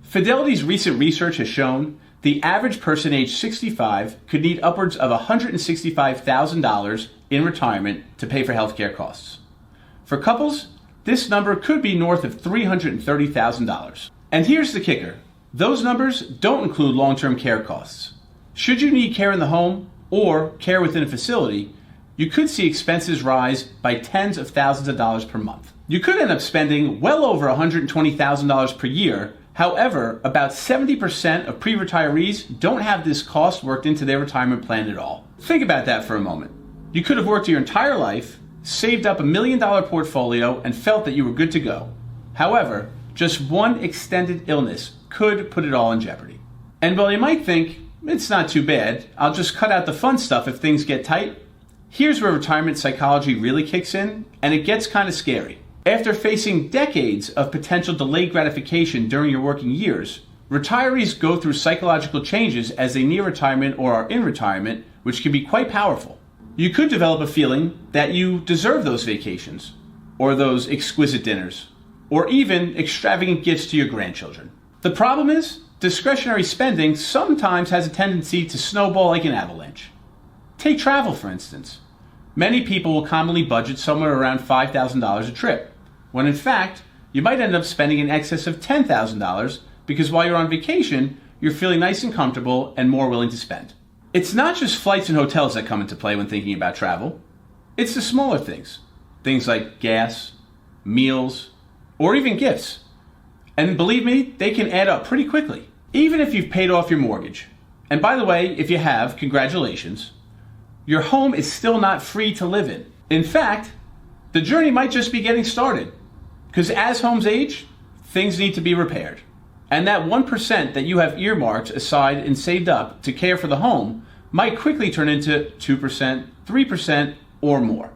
Fidelity's recent research has shown the average person age 65 could need upwards of $165,000 in retirement to pay for healthcare costs. For couples, this number could be north of $330,000. And here's the kicker. Those numbers don't include long-term care costs. Should you need care in the home or care within a facility, you could see expenses rise by tens of thousands of dollars per month. You could end up spending well over $120,000 per year. However, about 70% of pre-retirees don't have this cost worked into their retirement plan at all. Think about that for a moment. You could have worked your entire life, saved up $1 million portfolio, and felt that you were good to go. However, just one extended illness could put it all in jeopardy. And while you might think, it's not too bad, I'll just cut out the fun stuff if things get tight, here's where retirement psychology really kicks in, and it gets kind of scary. After facing decades of potential delayed gratification during your working years, retirees go through psychological changes as they near retirement or are in retirement, which can be quite powerful. You could develop a feeling that you deserve those vacations, or those exquisite dinners, or even extravagant gifts to your grandchildren. The problem is, discretionary spending sometimes has a tendency to snowball like an avalanche. Take travel, for instance. Many people will commonly budget somewhere around $5,000 a trip, when in fact, you might end up spending in excess of $10,000 because while you're on vacation, you're feeling nice and comfortable and more willing to spend. It's not just flights and hotels that come into play when thinking about travel. It's the smaller things. Things like gas, meals, or even gifts. And believe me, they can add up pretty quickly, even if you've paid off your mortgage. And by the way, if you have, congratulations. Your home is still not free to live in. In fact, the journey might just be getting started. Because as homes age, things need to be repaired. And that 1% that you have earmarked aside and saved up to care for the home might quickly turn into 2%, 3%, or more.